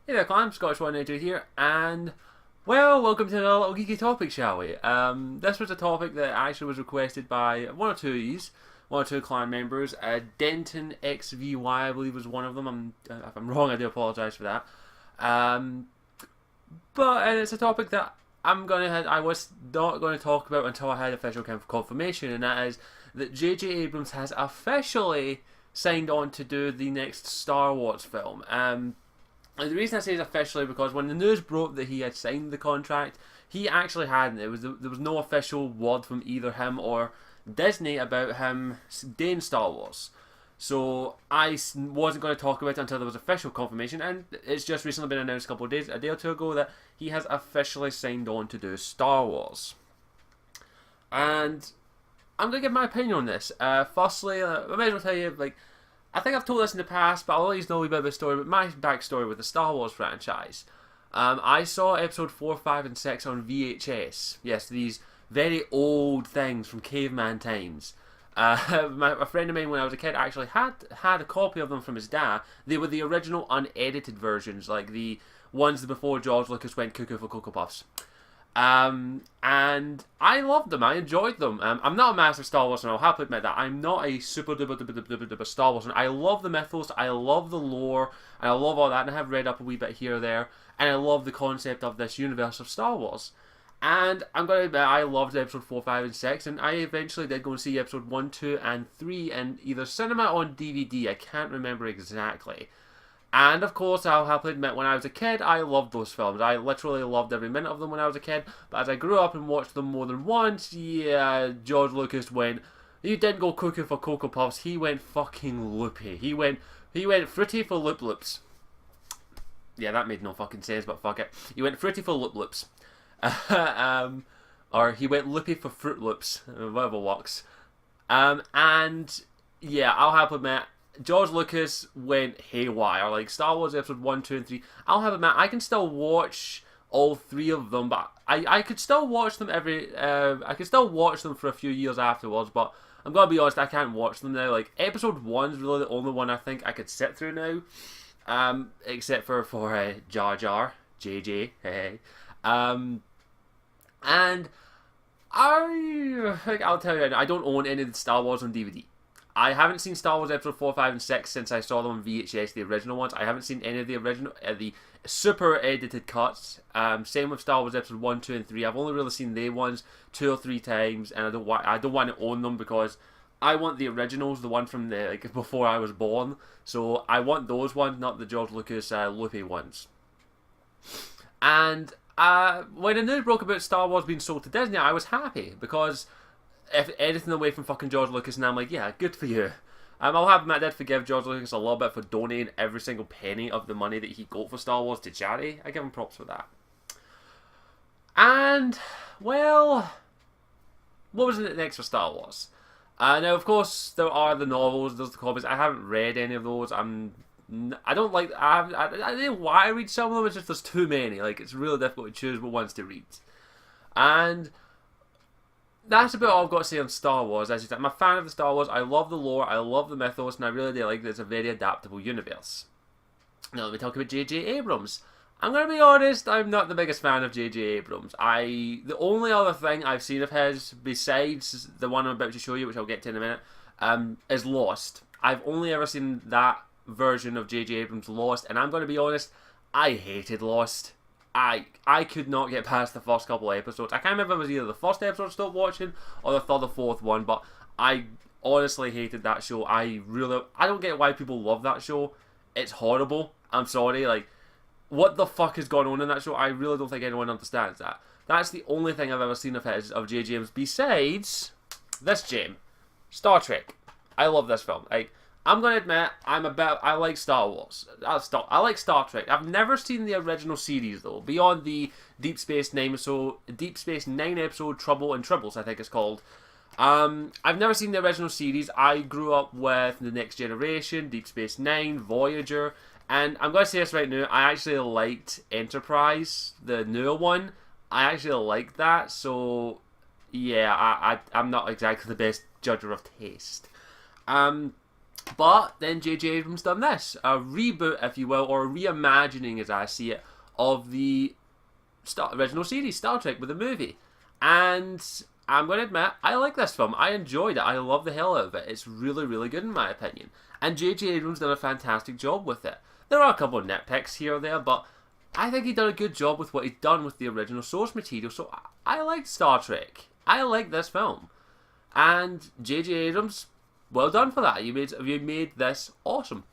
Hey there, clan. Scottish192 here, and well, welcome to another little geeky topic, shall we? This was a topic that actually was requested by one or two clan members. Denton XVY, I believe, was one of them. If I'm wrong, I do apologise for that. Um, and it's a topic that I was not going to talk about until I had official confirmation, and that is that JJ Abrams has officially signed on to do the next Star Wars film. And the reason I say is officially because when the news broke that he had signed the contract, he actually hadn't. There was no official word from either him or Disney about him doing Star Wars. So I wasn't going to talk about it until there was official confirmation, and it's just recently been announced a day or two ago, that he has officially signed on to do Star Wars. And I'm going to give my opinion on this. Firstly, I may as well tell you, I think I've told this in the past, but I'll always know a wee bit of a story. But my backstory with the Star Wars franchise, I saw Episode 4, 5, and 6 on VHS. Yes, these very old things from caveman times. A friend of mine, when I was a kid, actually had a copy of them from his dad. They were the original unedited versions, like the ones before George Lucas went cuckoo for Cocoa Puffs. And I loved them. I enjoyed them. I'm not a massive Star Wars fan. I'll happily admit that. I'm not a super duper Star Wars fan. I love the mythos. I love the lore. And I love all that. And I have read up a wee bit here or there. And I love the concept of this universe of Star Wars. And I'm going to admit, I loved episode 4, 5, and 6. And I eventually did go and see episode 1, 2, and 3 in either cinema or on DVD. I can't remember exactly. And of course, I'll happily admit, when I was a kid, I loved those films. I literally loved every minute of them when I was a kid. But as I grew up and watched them more than once, yeah, George Lucas went. He didn't go cooking for Cocoa Puffs. He went fucking loopy. He went fruity for Loop Loops. Yeah, that made no fucking sense, but fuck it. He went fruity for Loop Loops. Or he went loopy for Fruit Loops. Whatever works. And yeah, I'll happily admit, George Lucas went haywire. Like Star Wars Episode 1, 2, and 3. I'll have admit, I can still watch all three of them, but I could still watch them I could still watch them for a few years afterwards, but I'm gonna be honest, I can't watch them now. Like Episode 1 is really the only one I think I could sit through now. Except for Jar Jar, JJ, hey. And I'll tell you, I don't own any of the Star Wars on DVD. I haven't seen Star Wars Episode 4, 5, and 6 since I saw them on VHS, the original ones. I haven't seen any of the original, the super edited cuts. Same with Star Wars Episode 1, 2, and 3. I've only really seen they ones 2 or 3 times, and I don't want to own them because I want the originals, the one from before I was born. So I want those ones, not the George Lucas loopy ones. And when the news broke about Star Wars being sold to Disney, I was happy because if anything away from fucking George Lucas, and I'm like, yeah, good for you. I'll have admit I did forgive George Lucas a little bit for donating every single penny of the money that he got for Star Wars to charity. I give him props for that. And, well, what was it next for Star Wars? Now, of course, there are the novels, there's the comics. I haven't read any of those. I don't like. I don't know why I read some of them. It's just there's too many. Like it's really difficult to choose what ones to read. And that's about all I've got to say on Star Wars. As you said, I'm a fan of the Star Wars. I love the lore. I love the mythos, and I really do like that it's a very adaptable universe. Now let me talk about JJ Abrams. I'm gonna be honest. I'm not the biggest fan of JJ Abrams. The only other thing I've seen of his besides the one I'm about to show you, which I'll get to in a minute, is Lost. I've only ever seen that version of JJ Abrams' Lost, and I'm going to be honest, I hated Lost. I could not get past the first couple of episodes. I can't remember if it was either the first episode I stopped watching or the third or fourth one, but I honestly hated that show. I don't get why people love that show. It's horrible. I'm sorry. Like, what the fuck is going on in that show? I really don't think anyone understands that. That's the only thing I've ever seen of his, of JJ Abrams, besides this gem, Star Trek. I love this film. I'm going to admit, I like Star Wars. I like Star Trek. I've never seen the original series, though. Beyond the Deep Space Nine episode Trouble and Tribbles, I think it's called. I've never seen the original series. I grew up with The Next Generation, Deep Space Nine, Voyager, and I'm going to say this right now, I actually liked Enterprise, the newer one. I actually liked that, so yeah, I'm not exactly the best judger of taste. But then JJ Abrams done this, a reboot, if you will, or a reimagining, as I see it, of the original series, Star Trek, with a movie. And I'm going to admit, I like this film. I enjoyed it. I love the hell out of it. It's really, really good in my opinion. And JJ Abrams done a fantastic job with it. There are a couple of nitpicks here or there, but I think he done a good job with what he'd done with the original source material. So I like Star Trek. I like this film. And JJ Abrams, well done for that. You made this awesome.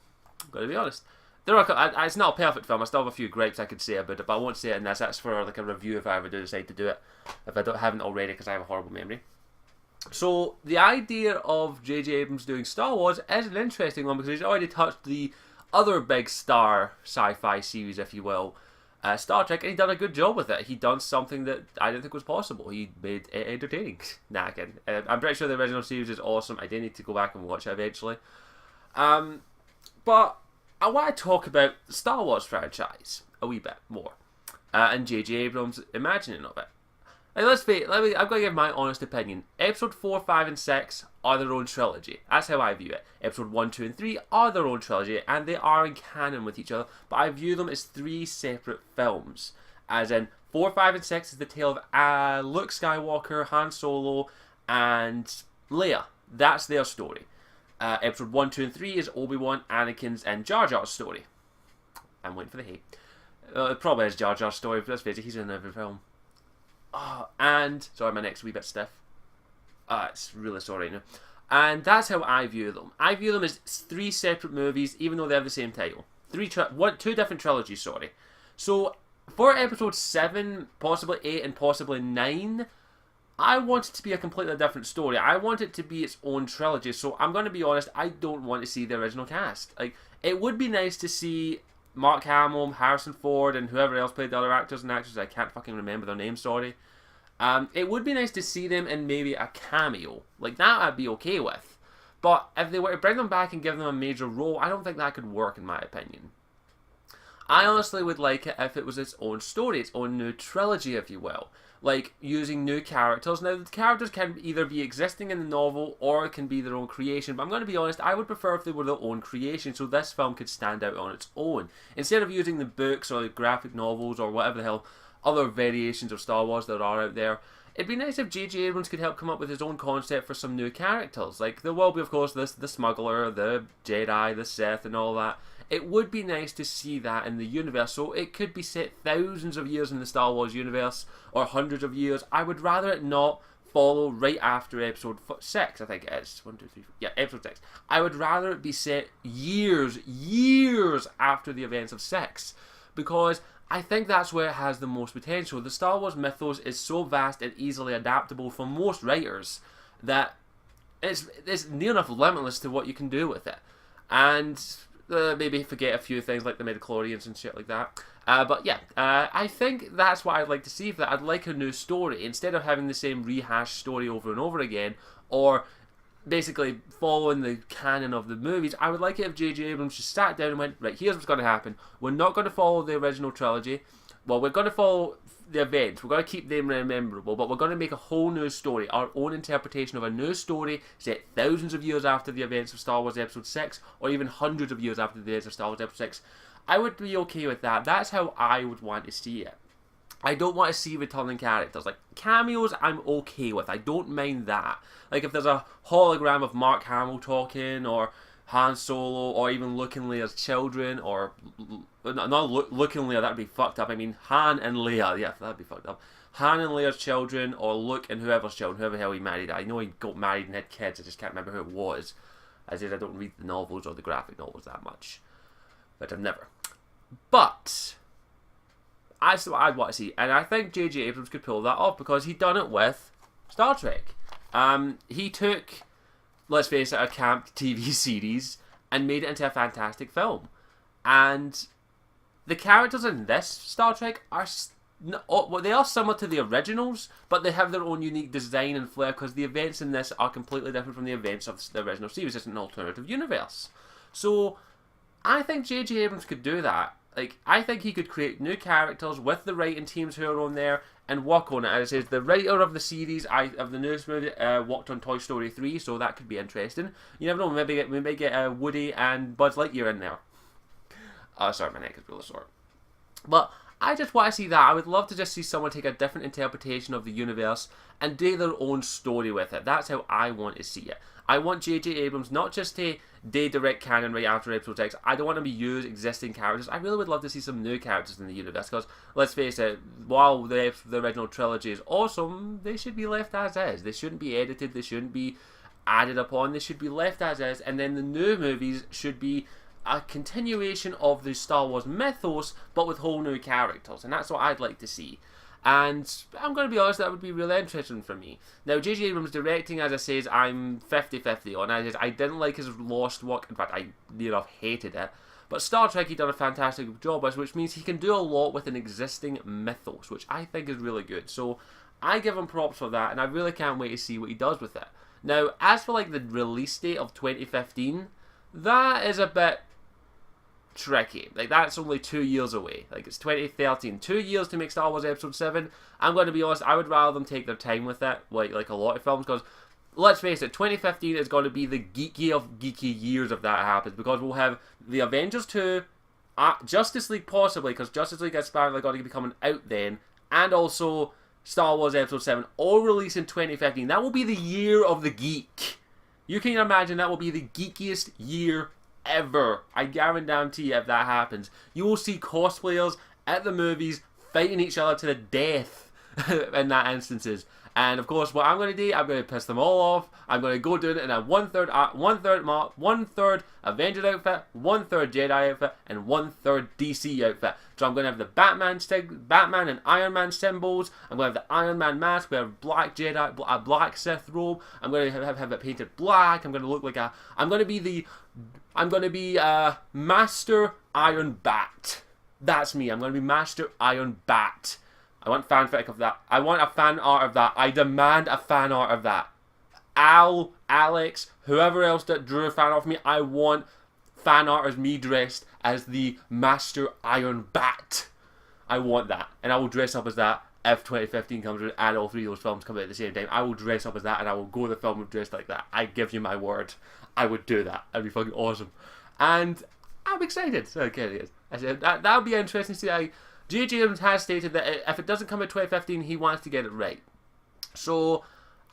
I'm going to be honest. It's not a perfect film. I still have a few gripes I could say about it, but I won't say it in this. That's for like a review if I ever do decide to do it. If I haven't already, because I have a horrible memory. So the idea of JJ Abrams doing Star Wars is an interesting one because he's already touched the other big star sci-fi series, if you will, Star Trek, and he done a good job with it. He done something that I didn't think was possible. He made it entertaining. Nah, again, I'm pretty sure the original series is awesome. I do need to go back and watch it eventually. But I want to talk about the Star Wars franchise a wee bit more, and JJ Abrams' imagining of it. Now, I'm going to give my honest opinion. Episode 4, 5, and 6 are their own trilogy. That's how I view it. Episode 1, 2, and 3 are their own trilogy, and they are in canon with each other, but I view them as 3 separate films. As in, 4, 5, and 6 is the tale of Luke Skywalker, Han Solo, and Leia. That's their story. Episode 1, 2, and 3 is Obi-Wan, Anakin's, and Jar Jar's story. I'm waiting for the hate. It probably is Jar Jar's story, but let's face it, he's in every film. And sorry, my neck's a wee bit stiff. It's really sore right now. And that's how I view them. I view them as 3 separate movies, even though they have the same title. 2 different trilogies, sorry. So for episode 7, possibly 8, and possibly 9, I want it to be a completely different story. I want it to be its own trilogy. So I'm going to be honest, I don't want to see the original cast. Like, it would be nice to see Mark Hamill, Harrison Ford, and whoever else played the other actors and actresses. I can't fucking remember their names, sorry. It would be nice to see them in maybe a cameo. Like, that I'd be okay with. But if they were to bring them back and give them a major role, I don't think that could work, in my opinion. I honestly would like it if it was its own story, its own new trilogy, if you will. Like, using new characters. Now, the characters can either be existing in the novel or it can be their own creation. But I'm going to be honest, I would prefer if they were their own creation, so this film could stand out on its own. Instead of using the books or the graphic novels or whatever the hell other variations of Star Wars that are out there, it'd be nice if JJ Abrams could help come up with his own concept for some new characters. Like, there will be, of course, the Smuggler, the Jedi, the Sith, and all that. It would be nice to see that in the universe, so it could be set thousands of years in the Star Wars universe, or hundreds of years. I would rather it not follow right after episode 6, I think it is. 1, 2, 3, 4. Yeah, episode 6. I would rather it be set years after the events of 6, because I think that's where it has the most potential. The Star Wars mythos is so vast and easily adaptable for most writers that it's near enough limitless to what you can do with it. And maybe forget a few things like the midichlorians and shit like that. But yeah, I think that's what I'd like to see for that. I'd like a new story. Instead of having the same rehashed story over and over again, or basically following the canon of the movies, I would like it if JJ Abrams just sat down and went, right, here's what's going to happen. We're not going to follow the original trilogy. Well, we're going to follow the events. We're going to keep them memorable, but we're going to make a whole new story, our own interpretation of a new story set thousands of years after the events of Star Wars Episode 6, or even hundreds of years after the events of Star Wars Episode 6. I would be okay with that. That's how I would want to see it. I don't want to see returning characters. Like, cameos, I'm okay with. I don't mind that. Like, if there's a hologram of Mark Hamill talking, or Han Solo, or even Luke and Leia's children, or not Luke and Leia, that'd be fucked up. I mean, Han and Leia, yeah, that'd be fucked up. Han and Leia's children, or Luke and whoever's children, whoever the hell he married. I know he got married and had kids, I just can't remember who it was. As I don't read the novels or the graphic novels that much. But I've never. But that's what I'd want to see. And I think JJ Abrams could pull that off, because he done it with Star Trek. He took, let's face it, a camp TV series and made it into a fantastic film. And the characters in this Star Trek are they are similar to the originals, but they have their own unique design and flair, because the events in this are completely different from the events of the original series. It's an alternative universe. So I think JJ Abrams could do that. like, I think he could create new characters with the writing teams who are on there and work on it. As I said, the writer of the series, of the newest movie, worked on Toy Story 3, so that could be interesting. You never know, we may get Woody and Buzz Lightyear in there. Sorry, my neck is really sore. But I just want to see that. I would love to just see someone take a different interpretation of the universe and do their own story with it. That's how I want to see it. I want JJ Abrams not just to direct canon right after episode 6. I don't want to use existing characters. I really would love to see some new characters in the universe, because let's face it, while the original trilogy is awesome, they should be left as is. They shouldn't be edited. They shouldn't be added upon. They should be left as is. And then the new movies should be a continuation of the Star Wars mythos, but with whole new characters, and that's what I'd like to see. And I'm going to be honest, that would be really interesting for me. Now, JJ Abrams directing, as I say, I'm 50-50 on. I didn't like his Lost work. In fact, I near enough hated it. But Star Trek, he done a fantastic job with, which means he can do a lot with an existing mythos, which I think is really good. So I give him props for that, and I really can't wait to see what he does with it. Now, as for like the release date of 2015, that is a bit tricky. Like, that's only 2 years away. Like, it's 2013. 2 years to make Star Wars Episode 7. I'm going to be honest, I would rather them take their time with it, like a lot of films, because let's face it, 2015 is going to be the geeky of geeky years if that happens, because we'll have the Avengers 2, Justice League possibly, because Justice League is apparently going to be coming out then, and also Star Wars Episode 7, all released in 2015. That will be the year of the geek. You can imagine that will be the geekiest year ever. I guarantee you, if that happens, you will see cosplayers at the movies fighting each other to the death in that instances. And of course, what I'm going to do, I'm going to piss them all off. I'm going to go do it in a one-third Avenger outfit, one-third Jedi outfit, and one-third DC outfit. So I'm going to have the Batman and Iron Man symbols. I'm going to have the Iron Man mask. We have black Jedi, a black Sith robe. I'm going to have it painted black. I'm going to look like I'm going to be Master Iron Bat. That's me. I'm going to be Master Iron Bat. I want fanfic of that. I want a fan art of that. I demand a fan art of that. Al, Alex, whoever else that drew a fan art of me, I want fan art of me dressed as the Master Iron Bat. I want that. And I will dress up as that if 2015 comes out and all three of those films come out at the same time. I will dress up as that and I will go to the film dressed like that. I give you my word. I would do that. That'd be fucking awesome. And I'm excited. So, okay, I said that would be interesting to see. JJ Abrams has stated that if it doesn't come in 2015, he wants to get it right. So,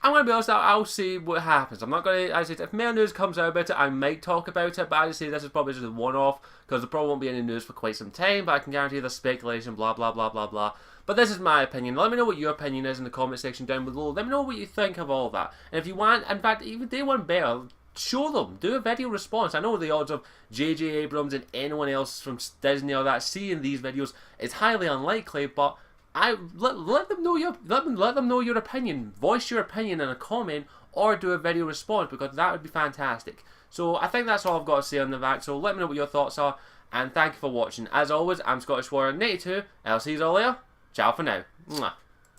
I'm going to be honest, I'll see what happens. I'm not going to, as I said, if more news comes out about it, I might talk about it, but as I say, this is probably just a one-off, because there probably won't be any news for quite some time, but I can guarantee there's speculation, blah, blah, blah, blah, blah. But this is my opinion. Let me know what your opinion is in the comment section down below. Let me know what you think of all that. And if you want, in fact, even if they want better, show them. Do a video response. I know the odds of JJ Abrams and anyone else from Disney or that seeing these videos is highly unlikely, but let them know your opinion. Voice your opinion in a comment or do a video response, because that would be fantastic. So I think that's all I've got to say on the back. So let me know what your thoughts are, and thank you for watching. As always, I'm Scottish Warrior 92. I'll see you all later. Ciao for now. Mwah.